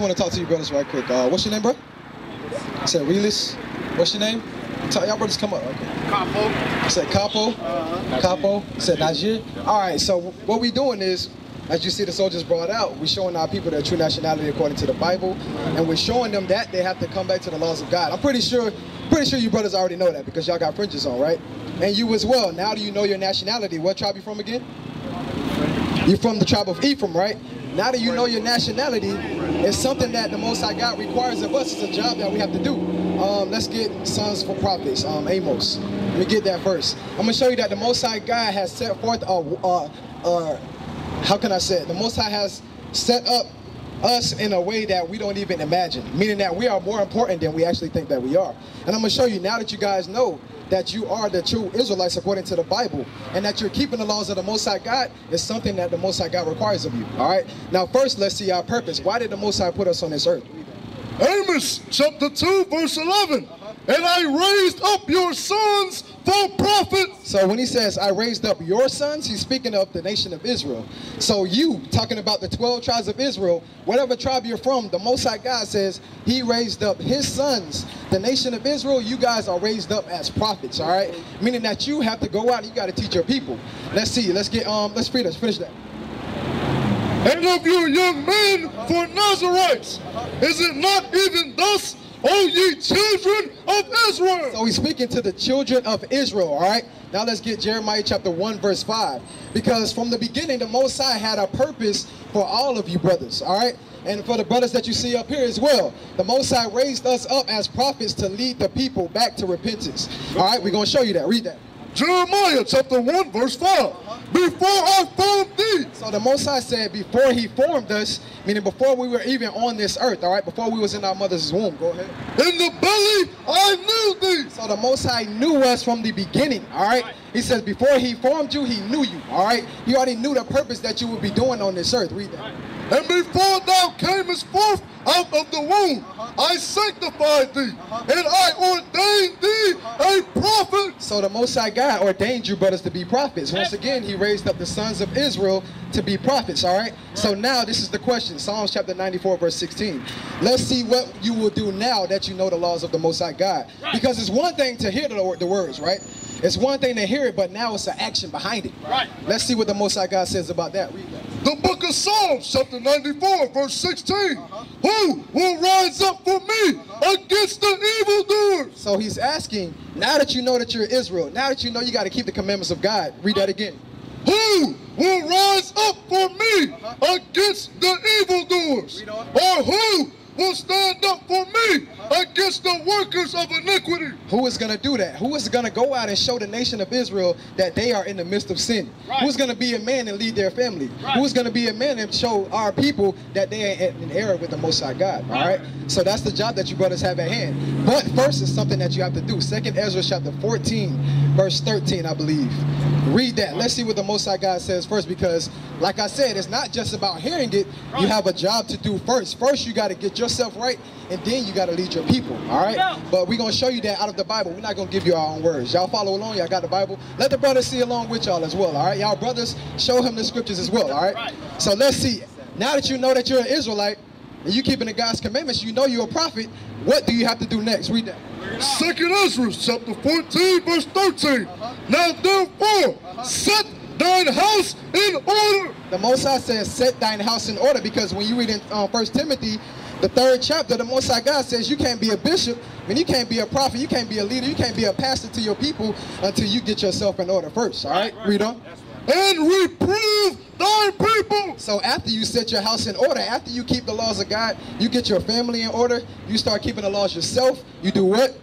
want to talk to you brothers right quick. What's your name, bro? I said Realis. What's your name? Y'all brothers come up. Okay. Capo. I said Capo. Capo. I said Najir. All right, so what we doing is, as you see the soldiers brought out, we're showing our people their true nationality according to the Bible, and we're showing them that they have to come back to the laws of God. I'm pretty sure you brothers already know that because y'all got fringes on, right? And you as well. Now do you know your nationality? What tribe you from again? You're from the tribe of Ephraim, right? Now that you know your nationality, it's something that the Most High God requires of us. It's a job that we have to do. Let's get sons for prophets, Amos. Let me get that first. I'm going to show you that the Most High God has set forth, how can I say it? The Most High has set up us in a way that we don't even imagine, meaning that we are more important than we actually think that we are. And I'm going to show you now that you guys know that you are the true Israelites according to the Bible, and that you're keeping the laws of the Most High God is something that the Most High God requires of you. All right. Now, first, let's see our purpose. Why did the Most High put us on this earth? Amos chapter 2 verse 11. And I raised up your sons for prophets. So when he says, I raised up your sons, he's speaking of the nation of Israel. So you, talking about the 12 tribes of Israel, whatever tribe you're from, the Most High God says he raised up his sons. The nation of Israel, you guys are raised up as prophets, all right? Meaning that you have to go out and you got to teach your people. Let's see, let's finish that. And of your young men for Nazarites, is it not even thus, O ye children of Israel? So he's speaking to the children of Israel, all right? Now let's get Jeremiah chapter 1 verse 5. Because from the beginning, the Most High had a purpose for all of you brothers, all right? And for the brothers that you see up here as well. The Most High raised us up as prophets to lead the people back to repentance. All right, we're going to show you that. Read that. Jeremiah chapter 1 verse 5. Before I formed thee. So the Most High said before he formed us, meaning before we were even on this earth, all right, before we was in our mother's womb. Go ahead. In the belly I knew thee. So the Most High knew us from the beginning, all right? He says before he formed you, he knew you, all right? He already knew the purpose that you would be doing on this earth. Read that. And before thou camest forth out of the womb, I sanctified thee, and I ordained thee a prophet. So the Most High God ordained you brothers to be prophets. Once again, he raised up the sons of Israel to be prophets, all right? So now this is the question, Psalms chapter 94 verse 16. Let's see what you will do now that you know the laws of the Most High God. Because it's one thing to hear the words, right? It's one thing to hear it, but now it's an action behind it. Right. Let's see what the Most High God says about that. Read that. The book of Psalms, chapter 94, verse 16. Who will rise up for me against the evildoers? So he's asking, now that you know that you're Israel, now that you know you got to keep the commandments of God, read that again. Who will rise up for me against the evildoers? Or who will stand up for me against the workers of iniquity? Who is going to do that? Who is going to go out and show the nation of Israel that they are in the midst of sin? Right. Who's going to be a man and lead their family? Right. Who's going to be a man and show our people that they are in error with the Most High God? All right? So that's the job that you brothers have at hand. But first is something that you have to do. 2nd Ezra chapter 14, verse 13, I believe. Read that. Let's see what the Most High God says first, because like I said, it's not just about hearing it. You have a job to do first. First, you got to get yourself right, and then you got to lead your people, all right? But we're going to show you that out of the Bible. We're not going to give you our own words. Y'all follow along. Y'all got the Bible. Let the brothers see along with y'all as well, all right? Y'all brothers, show him the scriptures as well, all right? So let's see. Now that you know that you're an Israelite, and you keeping the God's commandments, you know you're a prophet, what do you have to do next? Read that. 2nd Ezra, chapter 14, verse 13. Now therefore, set thine house in order. The Most High says, set thine house in order, because when you read in 1 Timothy, the 3rd chapter, the Most High God says you can't be a bishop, and you can't be a prophet, you can't be a leader, you can't be a pastor to your people until you get yourself in order first, all right? Read on. And reprove thy people. So after you set your house in order, after you keep the laws of God, you get your family in order, you start keeping the laws yourself, you do what?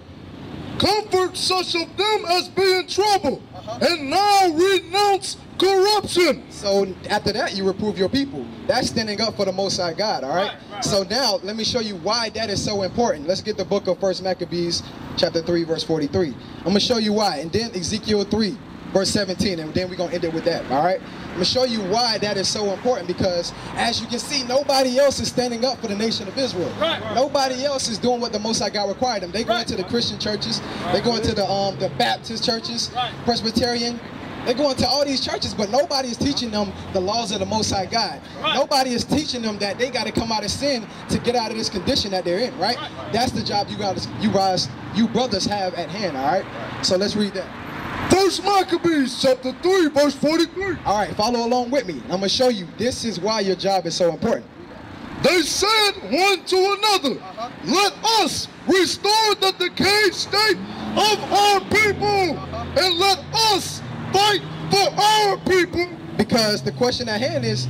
Comfort such of them as be in trouble, and now renounce corruption. So after that, you reprove your people. That's standing up for the Most High God, all right? So now, let me show you why that is so important. Let's get the book of 1 Maccabees, chapter 3, verse 43. I'm going to show you why. And then Ezekiel 3, verse 17, and then we're going to end it with that, all right? I'm going to show you why that is so important, because as you can see, nobody else is standing up for the nation of Israel. Nobody else is doing what the Most High God required them. They go into the Christian churches, they go into the Baptist churches, Presbyterian, They go into all these churches, but nobody is teaching them the laws of the Most High God. Right. Nobody is teaching them that they got to come out of sin to get out of this condition that they're in, right? That's the job you brothers have at hand, all right? So let's read that. 1 Maccabees chapter 3, verse 43. All right, follow along with me. I'm going to show you this is why your job is so important. They said one to another, let us restore the decayed state of our people, and let us fight for our people. Because the question at hand is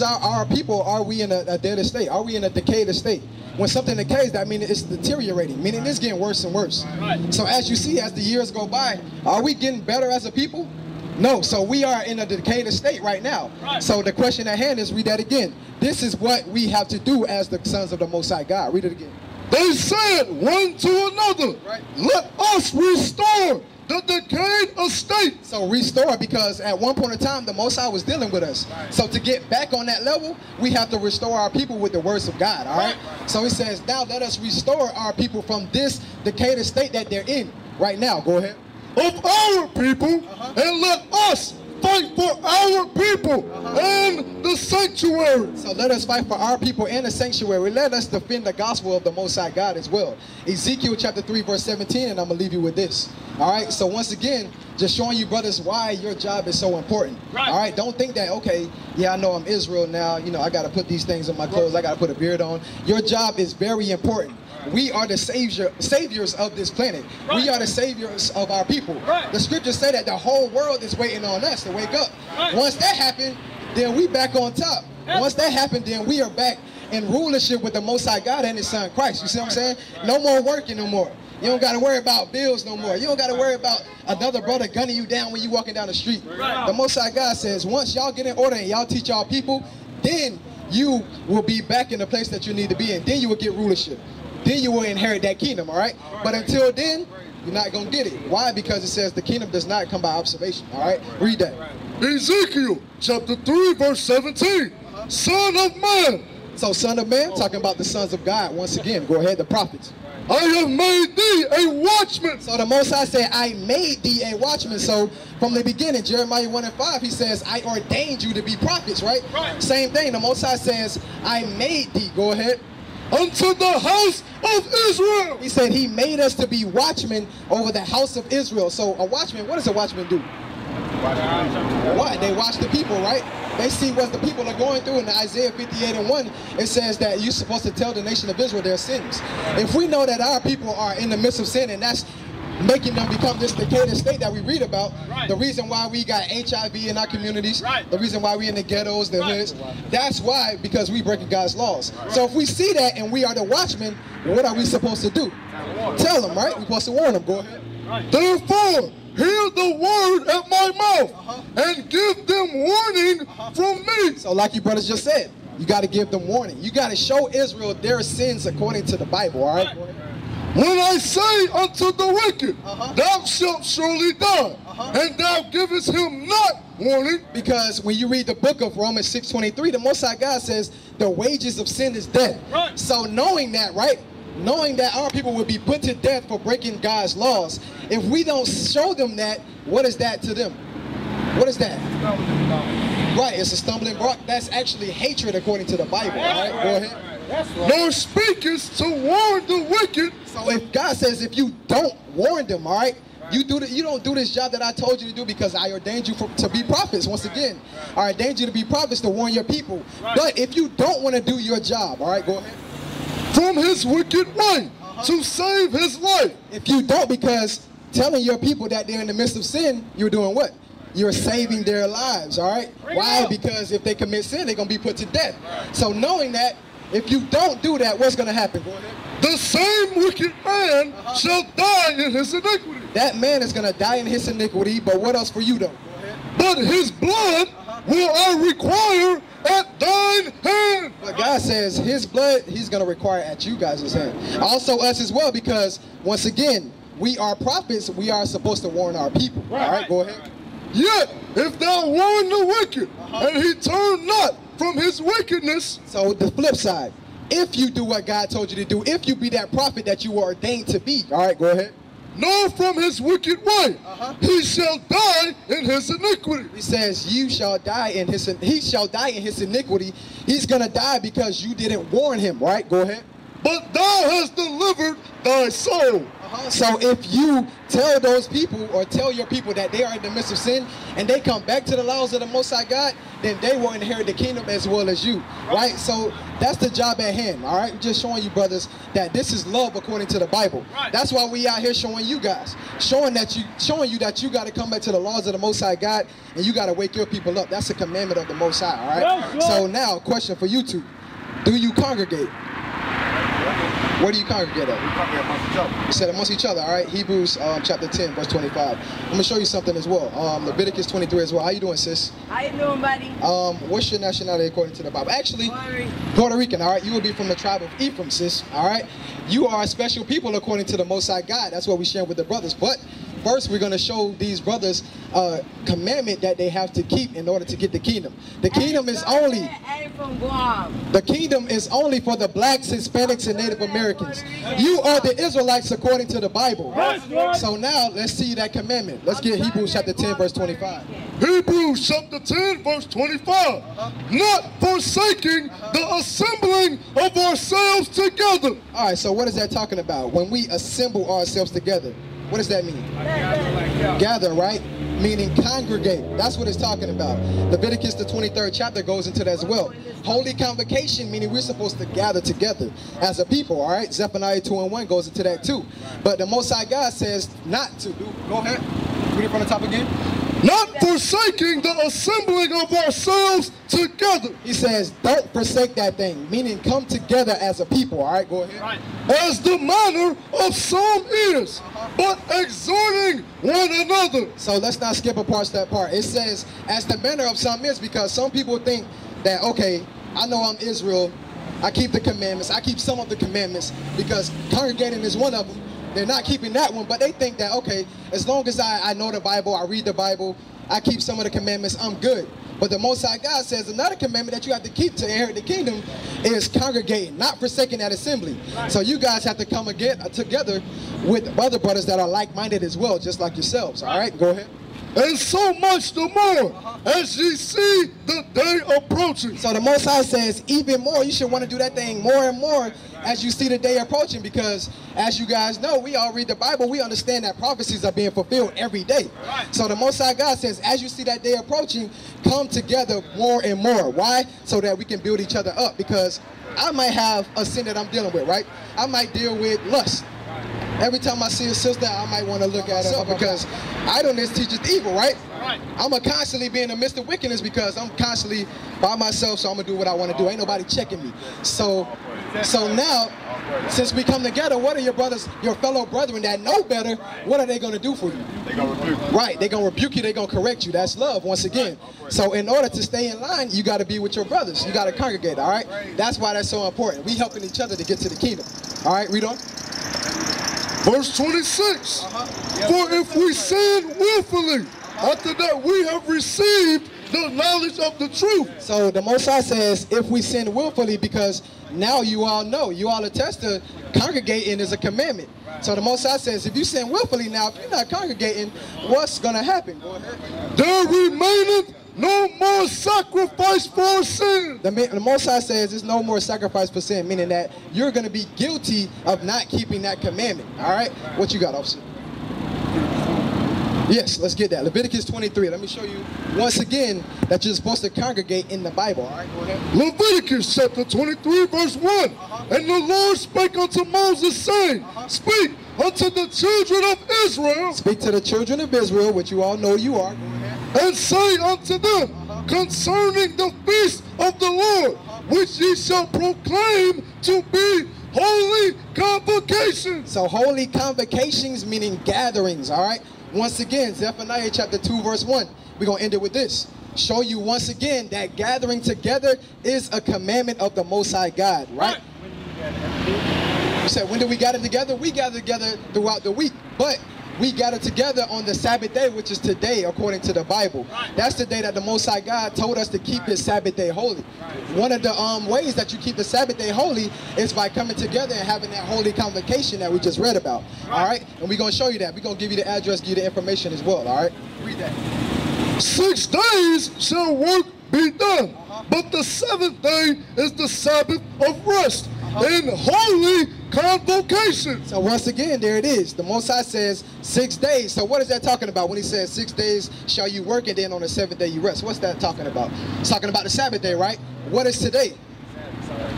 our people, are we in a dead state? Are we in a decayed state? When something decays, that means it's deteriorating, meaning it's getting worse and worse. Right. So as you see, as the years go by, are we getting better as a people? No, so we are in a decayed state right now. Right. So the question at hand is, read that again. This is what we have to do as the sons of the Most High God. Read it again. They said one to another, let us restore the decayed estate. So restore, because at one point in time, the Most High was dealing with us. Right. So to get back on that level, we have to restore our people with the words of God, all right? So he says, now let us restore our people from this decayed state that they're in right now. Go ahead. Of our people, and let us fight for our people and the sanctuary. So let us fight for our people and the sanctuary. Let us defend the gospel of the Most High God as well. Ezekiel chapter 3 verse 17, and I'm going to leave you with this. All right, so once again, just showing you brothers why your job is so important. Right. All right, don't think that, okay, yeah, I know I'm Israel now, you know, I got to put these things on my clothes, I got to put a beard on. Your job is very important. We are the saviors of this planet. Right. We are the saviors of our people. Right. The scriptures say that the whole world is waiting on us to wake up. Right. Once that happened, then we back on top. Yep. Once that happened, then we are back in rulership with the Most High God and His Son Christ. You see what I'm saying? No more working no more. You don't got to worry about bills no more. You don't got to worry about another brother gunning you down when you walking down the street. Right. The Most High God says, once y'all get in order and y'all teach y'all people, then you will be back in the place that you need to be in. Then you will get rulership. Then you will inherit that kingdom, all right? But until then, you're not going to get it. Why? Because it says the kingdom does not come by observation, all right? Read that. Ezekiel chapter 3, verse 17. Son of man. So son of man, talking about the sons of God. Once again, go ahead, the prophets. I have made thee a watchman. So the Most High said, I made thee a watchman. So from the beginning, Jeremiah 1 and 5, he says, I ordained you to be prophets, right? Same thing, the Most High says, I made thee. Go ahead. Unto the house of Israel. He said he made us to be watchmen over the house of Israel. So a watchman, what does a watchman do? What? They watch the people, right? They see what the people are going through. In Isaiah 58 and 1, it says that you're supposed to tell the nation of Israel their sins. If we know that our people are in the midst of sin, and that's making them become this decayed state that we read about, the reason why we got HIV in our communities, the reason why we in the ghettos, the hoods, that's why, because we breaking God's laws. So if we see that and we are the watchmen, what are we supposed to do? Tell them, right? We're supposed to warn them. Go ahead. Therefore, hear the word at my mouth and give them warning from me. So like you brothers just said, you got to give them warning. You got to show Israel their sins according to the Bible, all right? When I say unto the wicked, thou shalt surely die, and thou givest him not warning. Because when you read the book of Romans 6:23, the Most High God says the wages of sin is death. So knowing that, right? Knowing that our people will be put to death for breaking God's laws, if we don't show them that, what is that to them? What is that? Right, it's a stumbling block. That's actually hatred according to the Bible. All right, go ahead. Nor speakest to warn the wicked. So if God says if you don't warn them, all right, you don't do this job that I told you to do, because I ordained you to be prophets. Once again, I ordained you to be prophets to warn your people. But if you don't want to do your job, all right, go ahead. From his wicked way to save his life. If you don't, because telling your people that they're in the midst of sin, you're doing what? You're saving their lives, all right? Why? Because if they commit sin, they're going to be put to death. So knowing that, if you don't do that, what's going to happen? Go ahead. The same wicked man shall die in his iniquity. That man is going to die in his iniquity, but what else for you, though? But his blood will I require at thine hand. But God says his blood, he's going to require at you guys' hand. Also us as well, because once again, we are prophets. We are supposed to warn our people. All right, go ahead. Yet, if thou warn the wicked, and he turn not from his wickedness. So the flip side, if you do what God told you to do, if you be that prophet that you were ordained to be, all right, go ahead. nor from his wicked way. He shall die in his iniquity. He says, he shall die in his iniquity. He's going to die because you didn't warn him, right? Go ahead. But thou hast delivered thy soul. So if you tell those people or tell your people that they are in the midst of sin and they come back to the laws of the Most High God, then they will inherit the kingdom as well as you, right? So that's the job at hand, all right? We're just showing you, brothers, that this is love according to the Bible. That's why we out here showing you guys, showing you that you got to come back to the laws of the Most High God and you got to wake your people up. That's a commandment of the Most High, all right? So now, question for you two. Do you congregate? Where do you congregate at? We congregate amongst each other. You said amongst each other, all right? Hebrews chapter 10, verse 25. I'm going to show you something as well. Leviticus 23 as well. How you doing, sis? How you doing, buddy? What's your nationality according to the Bible? Actually, Puerto Rican, all right? You will be from the tribe of Ephraim, sis, all right? You are a special people according to the Most High God. That's what we share with the brothers. But first, we're going to show these brothers a commandment that they have to keep in order to get the kingdom. The kingdom is only... The kingdom is only for the blacks, Hispanics, and Native Americans. You are the Israelites according to the Bible. So now, let's see that commandment. Let's get Hebrews chapter 10, verse 25. Hebrews chapter 10, verse 25. Not forsaking the assembling of ourselves together. All right, so what is that talking about? When we assemble ourselves together, what does that mean? Gather, right? Meaning congregate. That's what it's talking about. Leviticus, the 23rd chapter, goes into that as well. Holy convocation, meaning we're supposed to gather together as a people, all right? Zephaniah 2:1 goes into that too. But the Most High God says not to do. Go ahead. Read it from the top again. Not forsaking the assembling of ourselves together. He says, don't forsake that thing, meaning come together as a people, all right? Go ahead. As the manner of some is, but exhorting one another. So let's not skip past that part. It says, as the manner of some is, because some people think that, okay, I know I'm Israel, I keep the commandments, I keep some of the commandments, because congregating is one of them. They're not keeping that one, but they think that, okay, as long as I know the Bible, I read the Bible, I keep some of the commandments, I'm good. But the Most High God says another commandment that you have to keep to inherit the kingdom is congregating, not forsaking that assembly. So you guys have to come again together with other brothers that are like-minded as well, just like yourselves. All right, go ahead. And so much the more as ye see the day approaching. So the Most High says even more, you should want to do that thing more and more as you see the day approaching, because as you guys know, we all read the Bible, we understand that prophecies are being fulfilled every day. So the Most High God says, as you see that day approaching, come together more and more. Why? So that we can build each other up, because I might have a sin that I'm dealing with, right? I might deal with lust. Every time I see a sister, I might want to look at her because idleness teaches evil, right? I'm constantly be in the midst of wickedness because I'm constantly by myself, so I'm going to do what I want to do. Ain't nobody checking me. So now, since we come together, what are your brothers, your fellow brethren that know better, what are they going to do for you? They're going to rebuke you. Right, they're going to rebuke you, they're going to correct you. That's love, once again. So in order to stay in line, you got to be with your brothers. You got to congregate, all right? That's why that's so important. We helping each other to get to the kingdom. All right, read on. Verse 26, for if we sin willfully, after that we have received the knowledge of the truth. So the Most High says, if we sin willfully, because now you all know, you all attest to congregating is a commandment. So the Most High says, if you sin willfully now, if you're not congregating, what's going to happen? Go ahead. There remaineth no more sacrifice for sin. The Most High says there's no more sacrifice for sin, meaning that you're going to be guilty of not keeping that commandment. All right? What you got, officer? Yes, let's get that. Leviticus 23. Let me show you once again that you're supposed to congregate in the Bible. All right, go ahead. Leviticus chapter 23, verse 1. And the Lord spake unto Moses, saying, speak unto the children of Israel. Speak to the children of Israel, which you all know you are. Go ahead. And say unto them, concerning the feast of the Lord, which ye shall proclaim to be holy convocations. So holy convocations meaning gatherings, all right? Once again, Zephaniah chapter 2, verse 1. We're going to end it with this. Show you once again that gathering together is a commandment of the Most High God, right? You said, when do we gather together? We gather together throughout the week. But we gather together on the Sabbath day, which is today according to the Bible. That's the day that the Most High God told us to keep His Sabbath day holy. One of the ways that you keep the Sabbath day holy is by coming together and having that holy convocation that we just read about. All right, and we're gonna show you that. We're gonna give you the address, give you the information as well. All right, read that. 6 days shall work be done, but the 7th day is the Sabbath of rest and holy convocation. So once again, there it is. The Most High says 6 days. So what is that talking about when He says 6 days shall you work and then on the 7th day you rest? What's that talking about? It's talking about the Sabbath day, right? What is today?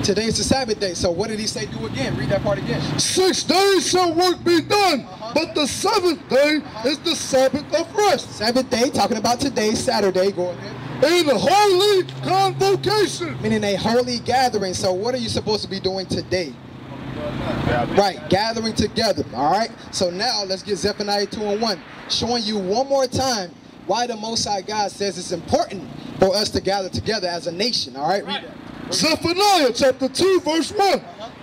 Today is the Sabbath day. So what did He say do again? Read that part again. 6 days shall work be done, but the 7th day is the Sabbath of rest. 7th day, talking about today, Saturday. Go ahead. In holy convocation. Meaning a holy gathering. So what are you supposed to be doing today? Right, gathering together. All right. So now let's get Zephaniah 2:1, showing you one more time why the Most High God says it's important for us to gather together as a nation. All right. Read that. Zephaniah chapter 2 verse 1.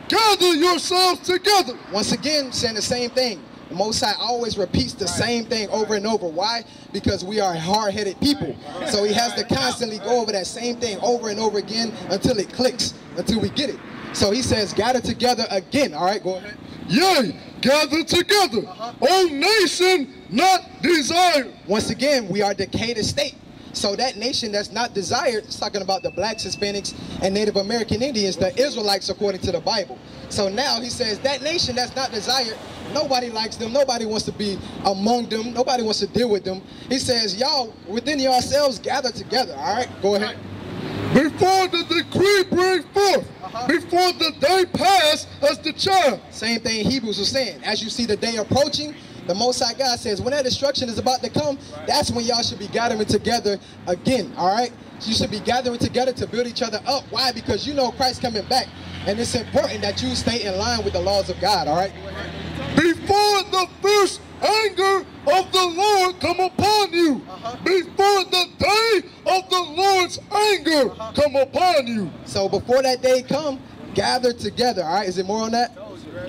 Gather yourselves together. Once again, saying the same thing. The Most High always repeats the same thing over and over. Why? Because we are hard-headed people. So He has to constantly go over that same thing over and over again until it clicks, until we get it. So He says, gather together again. All right, go ahead. Yea, gather together, O nation not desired. Once again, we are decayed estate. So that nation that's not desired, it's talking about the blacks, Hispanics, and Native American Indians, the Israelites according to the Bible. So now He says that nation that's not desired, nobody likes them, nobody wants to be among them, nobody wants to deal with them. He says, y'all, within yourselves, gather together. All right, go ahead. Before the decree bring forth, before the day pass as the child. Same thing Hebrews was saying. As you see the day approaching, the Most High God says, when that destruction is about to come, that's when y'all should be gathering together again, all right? You should be gathering together to build each other up. Why? Because you know Christ's coming back, and it's important that you stay in line with the laws of God, all right? Before the fierce anger of the Lord come upon you, before the day of the Lord's anger come upon you. So before that day come, gather together, all right? Is it more on that?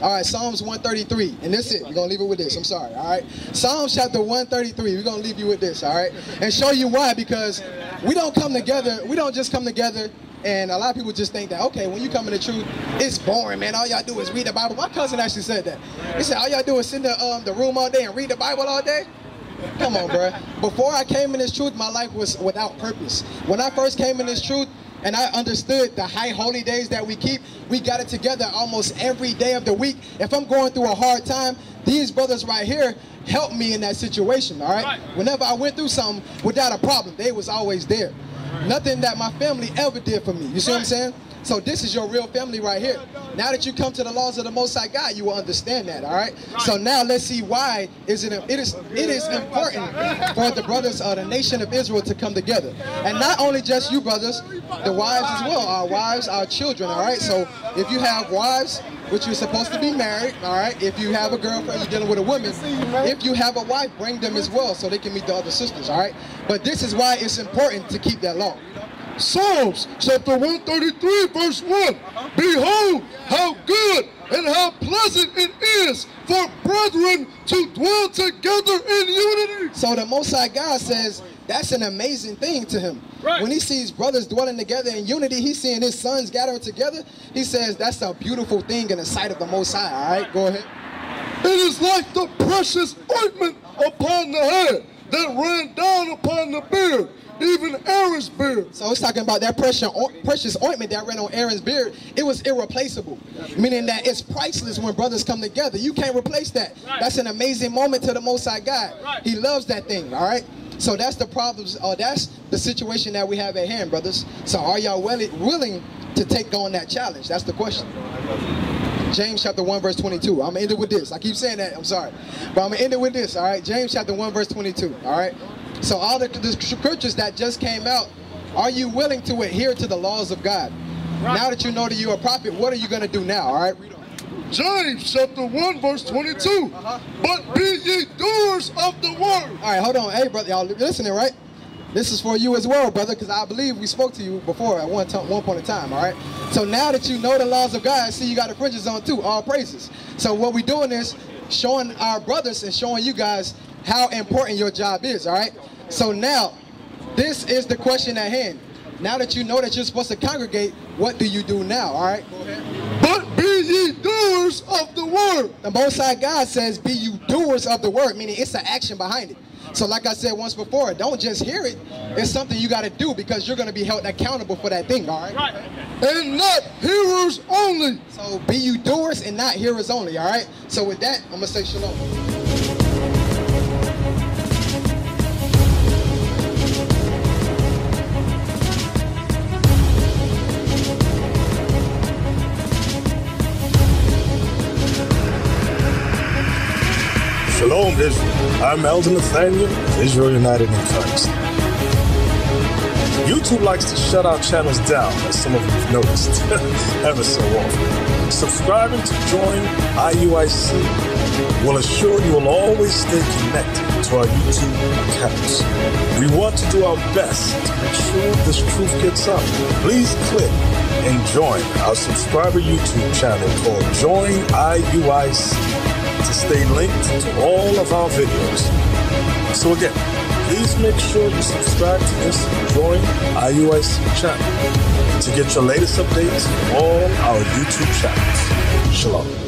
All right, Psalms 133, and that's it. We're going to leave it with this. I'm sorry, all right? Psalms chapter 133, we're going to leave you with this, all right? And show you why, because we don't come together, we don't just come together, and a lot of people just think that, okay, when you come in the truth, it's boring, man. All y'all do is read the Bible. My cousin actually said that. He said, all y'all do is sit in the room all day and read the Bible all day? Come on, bro. Before I came in this truth, my life was without purpose. When I first came in this truth, and I understood the high holy days that we keep, we got it together almost every day of the week. If I'm going through a hard time, these brothers right here helped me in that situation, all right? Whenever I went through something without a problem, they was always there. Nothing that my family ever did for me. You see what I'm saying? So this is your real family right here. Now that you come to the laws of the Most High God, you will understand that, all right? So now let's see why it is important for the brothers of the nation of Israel to come together. And not only just you brothers, the wives as well, our wives, our children, all right? So if you have wives, which you're supposed to be married, all right? If you have a girlfriend, you're dealing with a woman. If you have a wife, bring them as well so they can meet the other sisters, all right? But this is why it's important to keep that law. Psalms chapter 133 verse 1. Behold, how good and how pleasant it is for brethren to dwell together in unity. So the Most High God says that's an amazing thing to Him. When He sees brothers dwelling together in unity, He's seeing His sons gathering together. He says that's a beautiful thing in the sight of the Most High. All right, go ahead. It is like the precious ointment upon the head that ran down upon the beard, even Aaron's beard. So it's talking about that precious ointment that ran on Aaron's beard. It was irreplaceable, meaning that it's priceless when brothers come together. You can't replace that. That's an amazing moment to the Most High God. He loves that thing, all right? So that's the problems, that's the situation that we have at hand, brothers. So are y'all willing to take on that challenge? That's the question. James chapter 1 verse 22. I'm going to end it with this. I keep saying that, I'm sorry. But I'm going to end it with this, all right? James chapter 1 verse 22, all right? So all the scriptures that just came out, are you willing to adhere to the laws of God? Now that you know that you're a prophet, what are you going to do now, all right? Read on. James chapter 1 verse 22. But be ye doers of the word. All right, hold on. Hey, brother, y'all listening, right? This is for you as well, brother, because I believe we spoke to you before at one point in time, all right? So now that you know the laws of God, see you got the fringes on too, all praises. So what we're doing is, showing our brothers and showing you guys how important your job is, all right? So now, this is the question at hand. Now that you know that you're supposed to congregate, what do you do now, all right? Go ahead. But be ye doers of the word. The Most High God says, be you doers of the word, meaning it's an action behind it. So like I said once before, don't just hear it. It's something you got to do because you're going to be held accountable for that thing, all right? Right. And not hearers only. So be you doers and not hearers only, all right? So with that, I'm going to say shalom. Shalom, Israel. I'm Elder Nathaniel, Israel United in Christ. YouTube likes to shut our channels down, as some of you have noticed, ever so often. Subscribing to join IUIC will assure you will always stay connected to our YouTube accounts. We want to do our best to make sure this truth gets out. Please click and join our subscriber YouTube channel called Join IUIC to stay linked to all of our videos. So again, please make sure you subscribe to this Join IUIC channel to get your latest updates from all our YouTube channels. Shalom.